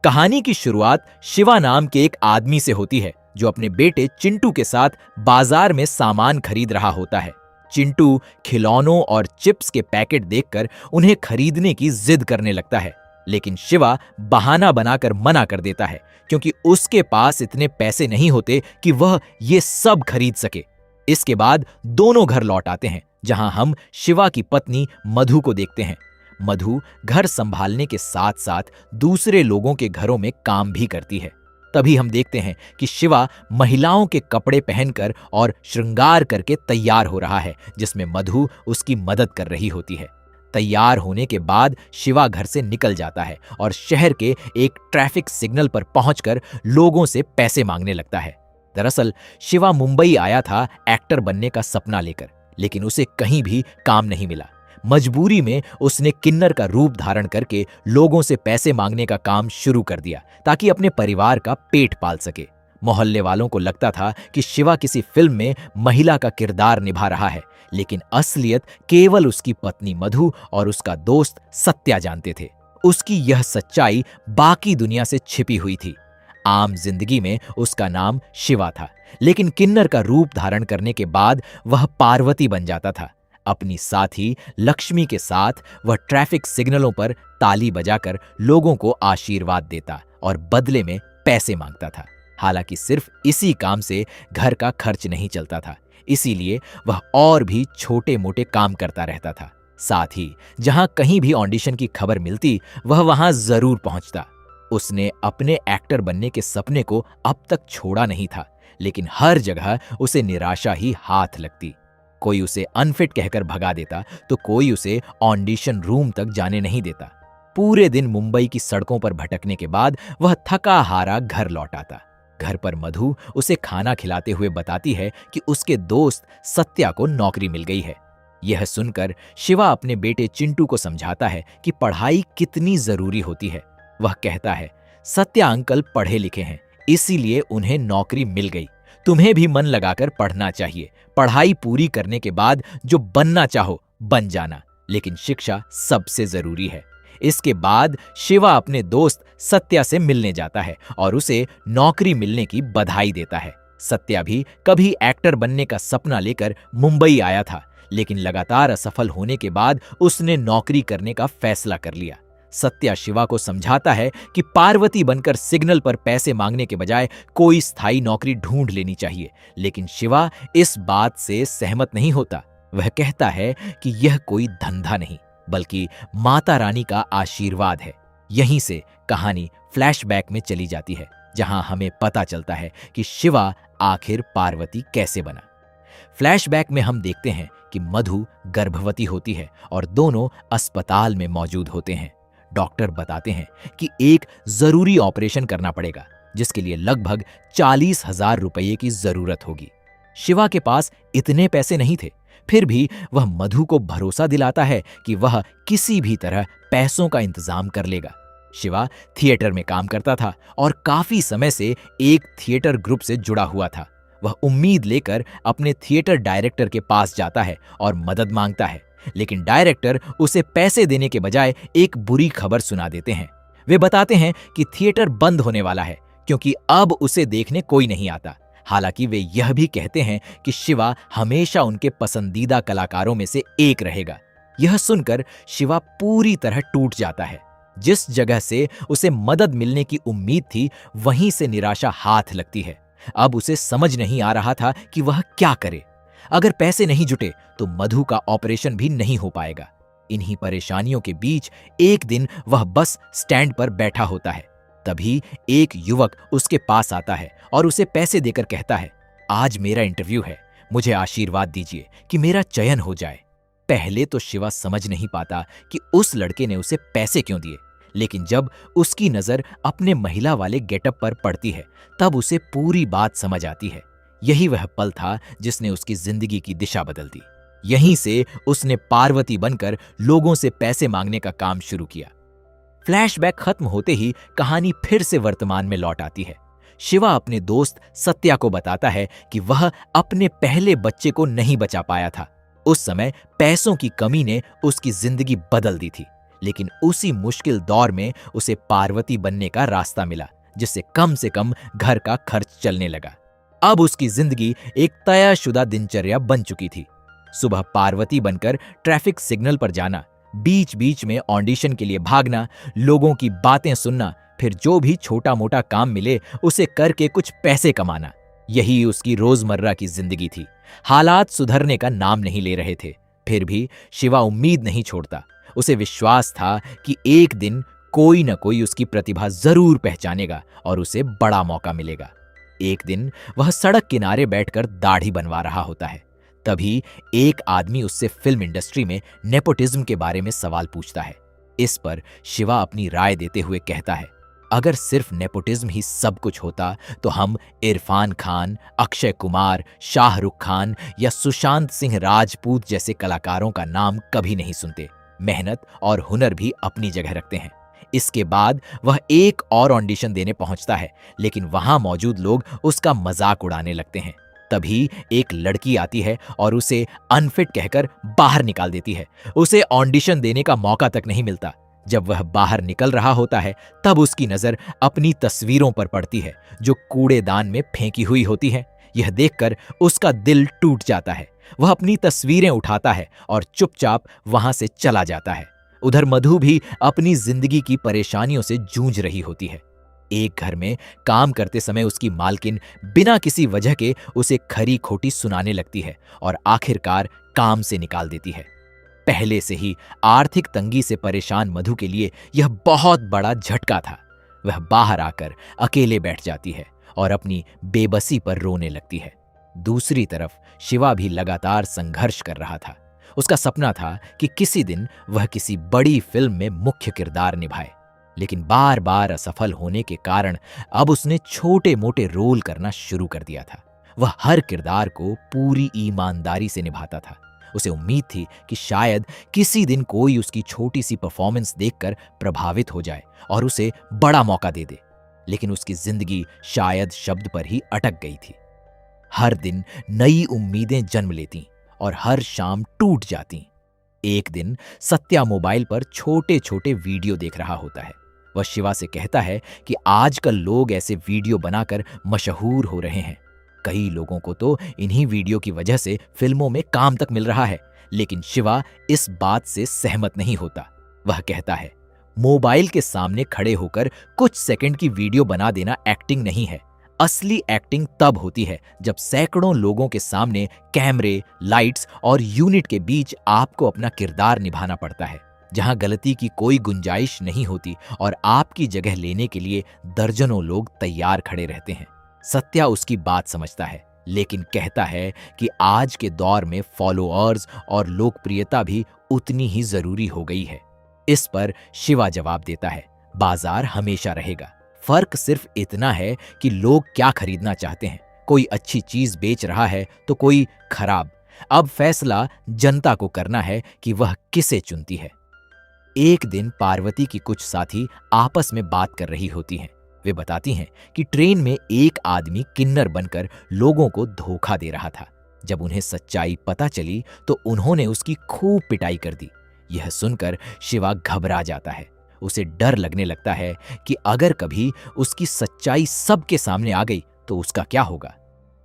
कहानी की शुरुआत शिवा नाम के एक आदमी से होती है जो अपने बेटे चिंटू के साथ बाजार में सामान खरीद रहा होता है। चिंटू खिलौनों और चिप्स के पैकेट देखकर उन्हें खरीदने की जिद करने लगता है, लेकिन शिवा बहाना बनाकर मना कर देता है क्योंकि उसके पास इतने पैसे नहीं होते कि वह ये सब खरीद सके। इसके बाद दोनों घर लौट आते हैं जहां हम शिवा की पत्नी मधु को देखते हैं। मधु घर संभालने के साथ साथ दूसरे लोगों के घरों में काम भी करती है। तभी हम देखते हैं कि शिवा महिलाओं के कपड़े पहनकर और श्रृंगार करके तैयार हो रहा है, जिसमें मधु उसकी मदद कर रही होती है। तैयार होने के बाद शिवा घर से निकल जाता है और शहर के एक ट्रैफिक सिग्नल पर पहुंचकर लोगों से पैसे मांगने लगता है। दरअसल शिवा मुंबई आया था एक्टर बनने का सपना लेकर, लेकिन उसे कहीं भी काम नहीं मिला। मजबूरी में उसने किन्नर का रूप धारण करके लोगों से पैसे मांगने का काम शुरू कर दिया ताकि अपने परिवार का पेट पाल सके। मोहल्ले वालों को लगता था कि शिवा किसी फिल्म में महिला का किरदार निभा रहा है, लेकिन असलियत केवल उसकी पत्नी मधु और उसका दोस्त सत्या जानते थे। उसकी यह सच्चाई बाकी दुनिया से छिपी हुई थी। आम जिंदगी में उसका नाम शिवा था, लेकिन किन्नर का रूप धारण करने के बाद वह पार्वती बन जाता था। अपनी साथी लक्ष्मी के साथ वह ट्रैफिक सिग्नलों पर ताली बजाकर लोगों को आशीर्वाद देता और बदले में पैसे मांगता था। हालांकि सिर्फ इसी काम से घर का खर्च नहीं चलता था, इसीलिए वह और भी छोटे मोटे काम करता रहता था। साथ ही जहां कहीं भी ऑडिशन की खबर मिलती वह वहां जरूर पहुंचता। उसने अपने एक्टर बनने के सपने को अब तक छोड़ा नहीं था, लेकिन हर जगह उसे निराशा ही हाथ लगती। कोई उसे अनफिट कहकर भगा देता तो कोई उसे ऑडिशन रूम तक जाने नहीं देता। पूरे दिन मुंबई की सड़कों पर भटकने के बाद वह थका हारा घर लौट आता। घर पर मधु उसे खाना खिलाते हुए बताती है कि उसके दोस्त सत्या को नौकरी मिल गई है। यह सुनकर शिवा अपने बेटे चिंटू को समझाता है कि पढ़ाई कितनी जरूरी होती है। वह कहता है, सत्या अंकल पढ़े लिखे हैं, इसीलिए उन्हें नौकरी मिल गई। तुम्हें भी मन लगाकर पढ़ना चाहिए। पढ़ाई पूरी करने के बाद जो बनना चाहो बन जाना, लेकिन शिक्षा सबसे जरूरी है। इसके बाद शिवा अपने दोस्त सत्या से मिलने जाता है और उसे नौकरी मिलने की बधाई देता है। सत्या भी कभी एक्टर बनने का सपना लेकर मुंबई आया था, लेकिन लगातार असफल होने के बाद उसने नौकरी करने का फैसला कर लिया। सत्या शिवा को समझाता है कि पार्वती बनकर सिग्नल पर पैसे मांगने के बजाय कोई स्थायी नौकरी ढूंढ लेनी चाहिए, लेकिन शिवा इस बात से सहमत नहीं होता। वह कहता है कि यह कोई धंधा नहीं बल्कि माता रानी का आशीर्वाद है। यहीं से कहानी फ्लैशबैक में चली जाती है, जहां हमें पता चलता है कि शिवा आखिर पार्वती कैसे बना। फ्लैशबैक में हम देखते हैं कि मधु गर्भवती होती है और दोनों अस्पताल में मौजूद होते हैं। डॉक्टर बताते हैं कि एक जरूरी ऑपरेशन करना पड़ेगा, जिसके लिए लगभग 40,000 रुपये की जरूरत होगी। शिवा के पास इतने पैसे नहीं थे, फिर भी वह मधु को भरोसा दिलाता है कि वह किसी भी तरह पैसों का इंतजाम कर लेगा। शिवा थिएटर में काम करता था और काफी समय से एक थिएटर ग्रुप से जुड़ा हुआ था। वह उम्मीद लेकर अपने थिएटर डायरेक्टर के पास जाता है और मदद मांगता है, लेकिन डायरेक्टर उसे पैसे देने के बजाय एक बुरी खबर सुना देते हैं। वे बताते हैं कि थिएटर बंद होने वाला है क्योंकि अब उसे देखने कोई नहीं आता। हालांकि वे यह भी कहते हैं कि शिवा हमेशा उनके पसंदीदा कलाकारों में से एक रहेगा। यह सुनकर शिवा पूरी तरह टूट जाता है। जिस जगह से उसे मदद मिलने की उम्मीद थी, वहीं से निराशा हाथ लगती है। अब उसे समझ नहीं आ रहा था कि वह क्या करे। अगर पैसे नहीं जुटे तो मधु का ऑपरेशन भी नहीं हो पाएगा। इन्हीं परेशानियों के बीच एक दिन वह बस स्टैंड पर बैठा होता है। तभी एक युवक उसके पास आता है और उसे पैसे देकर कहता है, आज मेरा इंटरव्यू है, मुझे आशीर्वाद दीजिए कि मेरा चयन हो जाए। पहले तो शिवा समझ नहीं पाता कि उस लड़के ने उसे पैसे क्यों दिए, लेकिन जब उसकी नजर अपने महिला वाले गेटअप पर पड़ती है तब उसे पूरी बात समझ आती है। यही वह पल था जिसने उसकी जिंदगी की दिशा बदल दी। यहीं से उसने पार्वती बनकर लोगों से पैसे मांगने का काम शुरू किया। फ्लैशबैक खत्म होते ही कहानी फिर से वर्तमान में लौट आती है। शिवा अपने दोस्त सत्या को बताता है कि वह अपने पहले बच्चे को नहीं बचा पाया था। उस समय पैसों की कमी ने उसकी जिंदगी बदल दी थी। लेकिन उसी मुश्किल दौर में उसे पार्वती बनने का रास्ता मिला, जिससे कम से कम घर का खर्च चलने लगा। अब उसकी जिंदगी एक तयशुदा दिनचर्या बन चुकी थी। सुबह पार्वती बनकर ट्रैफिक सिग्नल पर जाना, बीच बीच में ऑडिशन के लिए भागना, लोगों की बातें सुनना, फिर जो भी छोटा मोटा काम मिले उसे करके कुछ पैसे कमाना, यही उसकी रोजमर्रा की जिंदगी थी। हालात सुधरने का नाम नहीं ले रहे थे, फिर भी शिवा उम्मीद नहीं छोड़ता। उसे विश्वास था कि एक दिन कोई न कोई उसकी प्रतिभा जरूर पहचानेगा और उसे बड़ा मौका मिलेगा। एक दिन वह सड़क किनारे बैठकर दाढ़ी बनवा रहा होता है। तभी एक आदमी उससे फिल्म इंडस्ट्री में नेपोटिज्म के बारे में सवाल पूछता है। इस पर शिवा अपनी राय देते हुए कहता है, अगर सिर्फ नेपोटिज्म ही सब कुछ होता तो हम इरफान खान, अक्षय कुमार, शाहरुख खान या सुशांत सिंह राजपूत जैसे कलाकारों का नाम कभी नहीं सुनते। मेहनत और हुनर भी अपनी जगह रखते हैं। इसके बाद वह एक और ऑडिशन देने पहुंचता है, लेकिन वहां मौजूद लोग उसका मजाक उड़ाने लगते हैं। तभी एक लड़की आती है और उसे अनफिट कहकर बाहर निकाल देती है। उसे ऑडिशन देने का मौका तक नहीं मिलता। जब वह बाहर निकल रहा होता है तब उसकी नजर अपनी तस्वीरों पर पड़ती है, जो कूड़ेदान में फेंकी हुई होती है। यह देखकर उसका दिल टूट जाता है। वह अपनी तस्वीरें उठाता है और चुपचाप वहां से चला जाता है। उधर मधु भी अपनी जिंदगी की परेशानियों से जूझ रही होती है। एक घर में काम करते समय उसकी मालकिन बिना किसी वजह के उसे खरी खोटी सुनाने लगती है और आखिरकार काम से निकाल देती है। पहले से ही आर्थिक तंगी से परेशान मधु के लिए यह बहुत बड़ा झटका था। वह बाहर आकर अकेले बैठ जाती है और अपनी बेबसी पर रोने लगती है। दूसरी तरफ शिवा भी लगातार संघर्ष कर रहा था। उसका सपना था कि किसी दिन वह किसी बड़ी फिल्म में मुख्य किरदार निभाए, लेकिन बार बार असफल होने के कारण अब उसने छोटे मोटे रोल करना शुरू कर दिया था। वह हर किरदार को पूरी ईमानदारी से निभाता था। उसे उम्मीद थी कि शायद किसी दिन कोई उसकी छोटी सी परफॉर्मेंस देखकर प्रभावित हो जाए और उसे बड़ा मौका दे दे, लेकिन उसकी जिंदगी शायद शब्द पर ही अटक गई थी। हर दिन नई उम्मीदें जन्म लेती और हर शाम टूट जाती। एक दिन सत्या मोबाइल पर छोटे छोटे वीडियो देख रहा होता है। वह शिवा से कहता है कि आजकल लोग ऐसे वीडियो बनाकर मशहूर हो रहे हैं। कई लोगों को तो इन्हीं वीडियो की वजह से फिल्मों में काम तक मिल रहा है, लेकिन शिवा इस बात से सहमत नहीं होता। वह कहता है, मोबाइल के सामने खड़े होकर कुछ सेकंड की वीडियो बना देना एक्टिंग नहीं है। असली एक्टिंग तब होती है जब सैकड़ों लोगों के सामने कैमरे, लाइट्स और यूनिट के बीच आपको अपना किरदार निभाना पड़ता है, जहां गलती की कोई गुंजाइश नहीं होती और आपकी जगह लेने के लिए दर्जनों लोग तैयार खड़े रहते हैं। सत्या उसकी बात समझता है, लेकिन कहता है कि आज के दौर में फॉलोअर्स और लोकप्रियता भी उतनी ही जरूरी हो गई है। इस पर शिवा जवाब देता है, बाजार हमेशा रहेगा, फर्क सिर्फ इतना है कि लोग क्या खरीदना चाहते हैं। कोई अच्छी चीज बेच रहा है तो कोई खराब। अब फैसला जनता को करना है कि वह किसे चुनती है। एक दिन पार्वती की कुछ साथी आपस में बात कर रही होती हैं। वे बताती हैं कि ट्रेन में एक आदमी किन्नर बनकर लोगों को धोखा दे रहा था। जब उन्हें सच्चाई पता चली तो उन्होंने उसकी खूब पिटाई कर दी। यह सुनकर शिवा घबरा जाता है। उसे डर लगने लगता है कि अगर कभी उसकी सच्चाई सबके सामने आ गई तो उसका क्या होगा।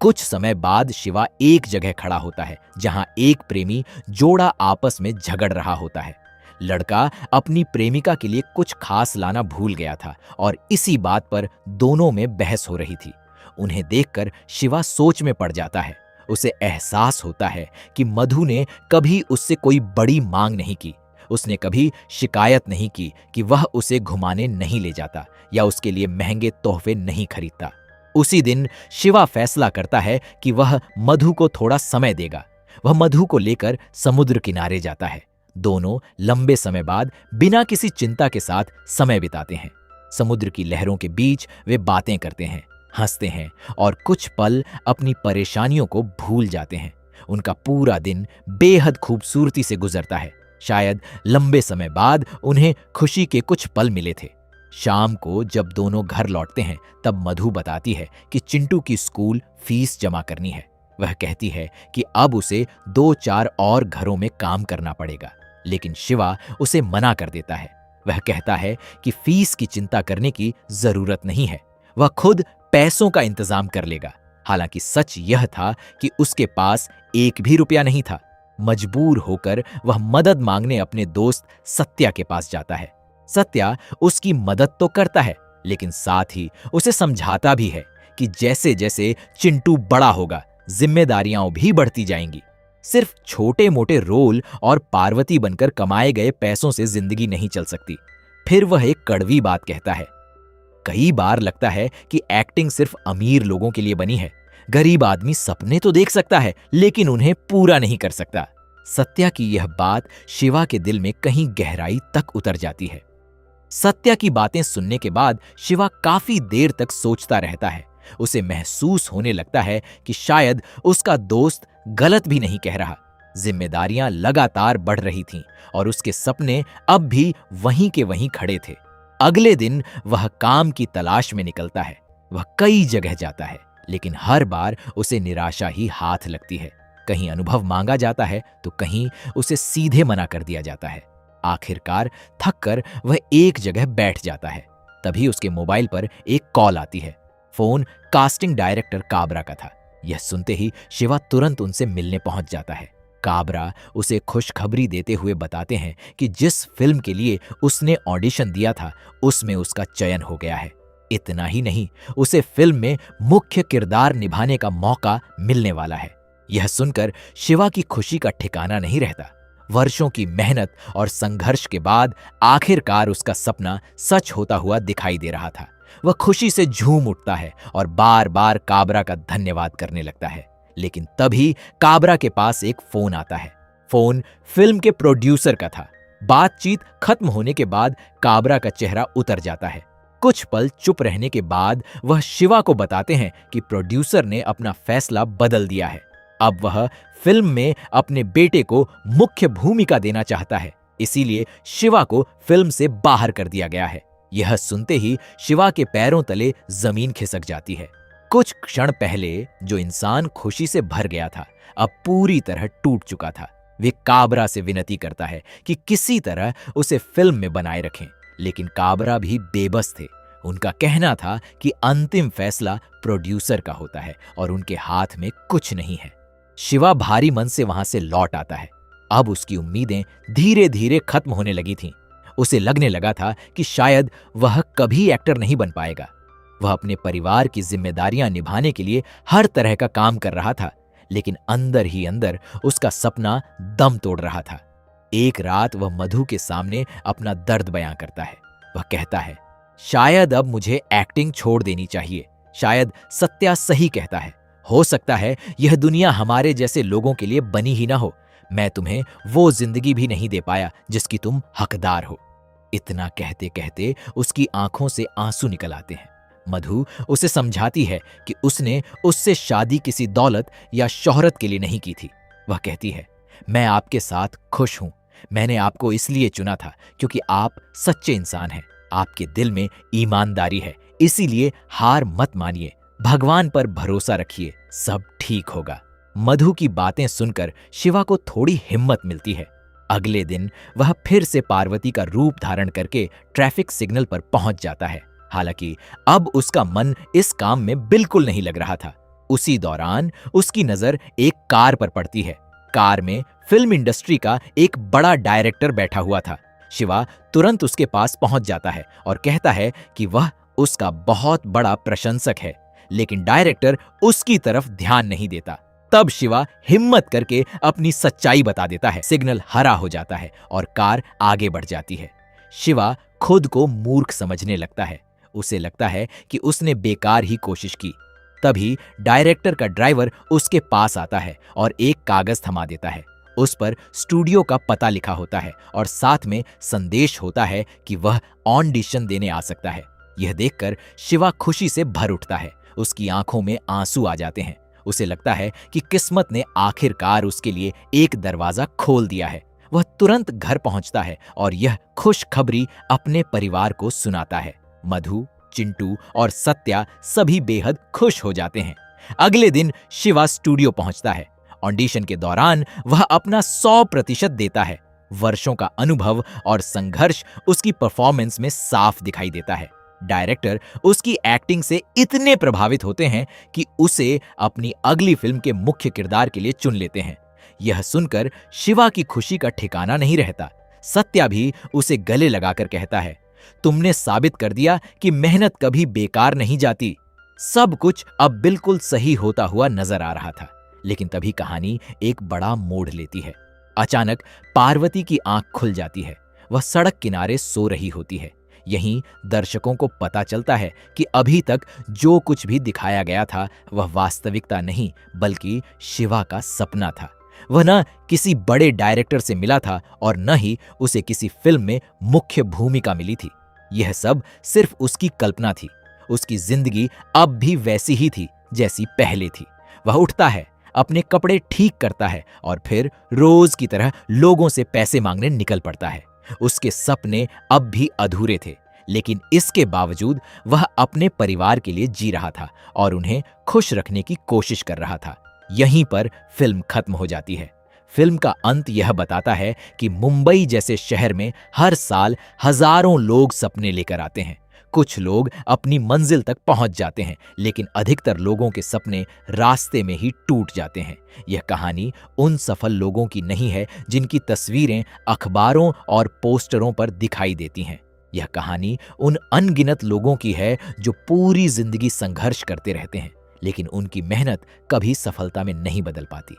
कुछ समय बाद शिवा एक जगह खड़ा होता है जहां एक प्रेमी जोड़ा आपस में झगड़ रहा होता है। लड़का अपनी प्रेमिका के लिए कुछ खास लाना भूल गया था और इसी बात पर दोनों में बहस हो रही थी। उन्हें देखकर शिवा सोच में पड़ जाता है। उसे एहसास होता है कि मधु ने कभी उससे कोई बड़ी मांग नहीं की। उसने कभी शिकायत नहीं की कि वह उसे घुमाने नहीं ले जाता या उसके लिए महंगे तोहफे नहीं खरीदता। उसी दिन शिवा फैसला करता है कि वह मधु को थोड़ा समय देगा। वह मधु को लेकर समुद्र किनारे जाता है। दोनों लंबे समय बाद बिना किसी चिंता के साथ समय बिताते हैं। समुद्र की लहरों के बीच वे बातें करते हैं, हंसते हैं और कुछ पल अपनी परेशानियों को भूल जाते हैं। उनका पूरा दिन बेहद खूबसूरती से गुजरता है। शायद लंबे समय बाद उन्हें खुशी के कुछ पल मिले थे। शाम को जब दोनों घर लौटते हैं तब मधु बताती है कि चिंटू की स्कूल फीस जमा करनी है। वह कहती है कि अब उसे 2-4 और घरों में काम करना पड़ेगा। लेकिन शिवा उसे मना कर देता है। वह कहता है कि फीस की चिंता करने की जरूरत नहीं है, वह खुद पैसों का इंतजाम कर लेगा। हालांकि सच यह था कि उसके पास एक भी रुपया नहीं था। मजबूर होकर वह मदद मांगने अपने दोस्त सत्या के पास जाता है। सत्या उसकी मदद तो करता है, लेकिन साथ ही उसे समझाता भी है कि जैसे जैसे चिंटू बड़ा होगा, जिम्मेदारियां भी बढ़ती जाएंगी। सिर्फ छोटे मोटे रोल और पार्वती बनकर कमाए गए पैसों से जिंदगी नहीं चल सकती। फिर वह एक कड़वी बात कहता है, कई बार लगता है कि एक्टिंग सिर्फ अमीर लोगों के लिए बनी है। गरीब आदमी सपने तो देख सकता है, लेकिन उन्हें पूरा नहीं कर सकता। सत्या की यह बात शिवा के दिल में कहीं गहराई तक उतर जाती है। सत्या की बातें सुनने के बाद शिवा काफी देर तक सोचता रहता है। उसे महसूस होने लगता है कि शायद उसका दोस्त गलत भी नहीं कह रहा। जिम्मेदारियां लगातार बढ़ रही थीं और उसके सपने अब भी वहीं के वहीं खड़े थे। अगले दिन वह काम की तलाश में निकलता है। वह कई जगह जाता है, लेकिन हर बार उसे निराशा ही हाथ लगती है। कहीं अनुभव मांगा जाता है तो कहीं उसे सीधे मना कर दिया जाता है। आखिरकार थककर वह एक जगह बैठ जाता है। तभी उसके मोबाइल पर एक कॉल आती है। फोन कास्टिंग डायरेक्टर काबरा का था। यह सुनते ही शिवा तुरंत उनसे मिलने पहुंच जाता है। काबरा उसे खुशखबरी देते हुए बताते हैं कि जिस फिल्म के लिए उसने ऑडिशन दिया था उसमें उसका चयन हो गया है। इतना ही नहीं, उसे फिल्म में मुख्य किरदार निभाने का मौका मिलने वाला है। यह सुनकर शिवा की खुशी का ठिकाना नहीं रहता। वर्षों की मेहनत और संघर्ष के बाद आखिरकार उसका सपना सच होता हुआ दिखाई दे रहा था। वह खुशी से झूम उठता है और बार बार काबरा का धन्यवाद करने लगता है। लेकिन तभी काबरा के पास एक फोन आता है। फोन फिल्म के प्रोड्यूसर का था। बातचीत खत्म होने के बाद काबरा का चेहरा उतर जाता है। कुछ पल चुप रहने के बाद वह शिवा को बताते हैं कि प्रोड्यूसर ने अपना फैसला बदल दिया है। अब वह फिल्म में अपने बेटे को मुख्य भूमिका देना चाहता है, इसीलिए शिवा को फिल्म से बाहर कर दिया गया है। यह सुनते ही शिवा के पैरों तले जमीन खिसक जाती है। कुछ क्षण पहले जो इंसान खुशी से भर गया था, अब पूरी तरह टूट चुका था। वे काबरा से विनती करता है कि किसी तरह उसे फिल्म में बनाए रखें, लेकिन काबरा भी बेबस थे। उनका कहना था कि अंतिम फैसला प्रोड्यूसर का होता है और उनके हाथ में कुछ नहीं है। शिवा भारी मन से वहां से लौट आता है। अब उसकी उम्मीदें धीरे धीरे खत्म होने लगी थीं। उसे लगने लगा था कि शायद वह कभी एक्टर नहीं बन पाएगा। वह अपने परिवार की जिम्मेदारियां निभाने के लिए हर तरह का काम कर रहा था, लेकिन अंदर ही अंदर उसका सपना दम तोड़ रहा था। एक रात वह मधु के सामने अपना दर्द बयां करता है। वह कहता है, शायद अब मुझे एक्टिंग छोड़ देनी चाहिए। शायद सत्या सही कहता है। हो सकता है यह दुनिया हमारे जैसे लोगों के लिए बनी ही ना हो। मैं तुम्हें वो जिंदगी भी नहीं दे पाया जिसकी तुम हकदार हो। इतना कहते कहते उसकी आंखों से आंसू निकल आते हैं। मधु उसे समझाती है कि उसने उससे शादी किसी दौलत या शोहरत के लिए नहीं की थी। वह कहती है, मैं आपके साथ खुश हूं। मैंने आपको इसलिए चुना था क्योंकि आप सच्चे इंसान हैं। आपके दिल में ईमानदारी है, इसीलिए हार मत मानिए। भगवान पर भरोसा रखिए, सब ठीक होगा। मधु की बातें सुनकर शिवा को थोड़ी हिम्मत मिलती है। अगले दिन वह फिर से पार्वती का रूप धारण करके ट्रैफिक सिग्नल पर पहुंच जाता है। हालांकि अब उसका मन इस काम में बिल्कुल नहीं लग रहा था। उसी दौरान उसकी नजर एक कार पर पड़ती है। कार में फिल्म इंडस्ट्री का एक बड़ा डायरेक्टर बैठा हुआ था। शिवा तुरंत उसके पास पहुंच जाता है और कहता है कि वह उसका बहुत बड़ा प्रशंसक है, लेकिन डायरेक्टर उसकी तरफ ध्यान नहीं देता। तब शिवा हिम्मत करके अपनी सच्चाई बता देता है। सिग्नल हरा हो जाता है और कार आगे बढ़ जाती है। शिवा खुद को मूर्ख समझने लगता है। उसे लगता है कि उसने बेकार ही कोशिश की। तभी डायरेक्टर का ड्राइवर उसके पास आता है और एक कागज थमा देता है। उस पर स्टूडियो का पता लिखा होता है और साथ में संदेश होता है कि वह ऑडिशन देने आ सकता है। यह देखकर शिवा खुशी से भर उठता है। उसकी आंखों में आंसू आ जाते हैं। उसे लगता है कि किस्मत ने आखिरकार उसके लिए एक दरवाजा खोल दिया है। वह तुरंत घर पहुंचता है और यह खुशखबरी अपने परिवार को सुनाता है। मधु, चिंटू और सत्या सभी बेहद खुश हो जाते हैं। अगले दिन शिवा स्टूडियो पहुंचता है। ऑडिशन के दौरान वह अपना 100% देता है। वर्षों का अनुभव और संघर्ष उसकी परफॉर्मेंस में साफ दिखाई देता है। डायरेक्टर उसकी एक्टिंग से इतने प्रभावित होते हैं कि उसे अपनी अगली फिल्म के मुख्य किरदार के लिए चुन लेते हैं। यह सुनकर शिवा की खुशी का ठिकाना नहीं रहता। सत्या भी उसे गले लगाकर कहता है, तुमने साबित कर दिया कि मेहनत कभी बेकार नहीं जाती। सब कुछ अब बिल्कुल सही होता हुआ नजर आ रहा था, लेकिन तभी कहानी एक बड़ा मोड़ लेती है। अचानक पार्वती की आंख खुल जाती है। वह सड़क किनारे सो रही होती है। यहीं दर्शकों को पता चलता है कि अभी तक जो कुछ भी दिखाया गया था वह वास्तविकता नहीं बल्कि शिवा का सपना था। वह न किसी बड़े डायरेक्टर से मिला था और न ही उसे किसी फिल्म में मुख्य भूमिका मिली थी। यह सब सिर्फ उसकी कल्पना थी। उसकी जिंदगी अब भी वैसी ही थी जैसी पहले थी। वह उठता है, अपने कपड़े ठीक करता है और फिर रोज की तरह लोगों से पैसे मांगने निकल पड़ता है। उसके सपने अब भी अधूरे थे, लेकिन इसके बावजूद वह अपने परिवार के लिए जी रहा था और उन्हें खुश रखने की कोशिश कर रहा था। यहीं पर फिल्म खत्म हो जाती है। फिल्म का अंत यह बताता है कि मुंबई जैसे शहर में हर साल हजारों लोग सपने लेकर आते हैं। कुछ लोग अपनी मंजिल तक पहुंच जाते हैं, लेकिन अधिकतर लोगों के सपने रास्ते में ही टूट जाते हैं। यह कहानी उन सफल लोगों की नहीं है जिनकी तस्वीरें अखबारों और पोस्टरों पर दिखाई देती हैं। यह कहानी उन अनगिनत लोगों की है जो पूरी जिंदगी संघर्ष करते रहते हैं, लेकिन उनकी मेहनत कभी सफलता में नहीं बदल पाती।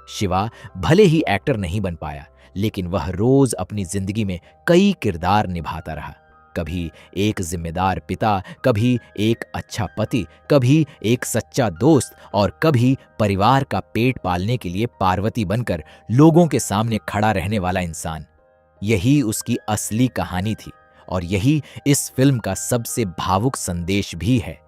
शिवा भले ही एक्टर नहीं बन पाया, लेकिन वह रोज अपनी जिंदगी में कई किरदार निभाता रहा। कभी एक जिम्मेदार पिता, कभी एक अच्छा पति, कभी एक सच्चा दोस्त और कभी परिवार का पेट पालने के लिए पार्वती बनकर लोगों के सामने खड़ा रहने वाला इंसान। यही उसकी असली कहानी थी और यही इस फिल्म का सबसे भावुक संदेश भी है।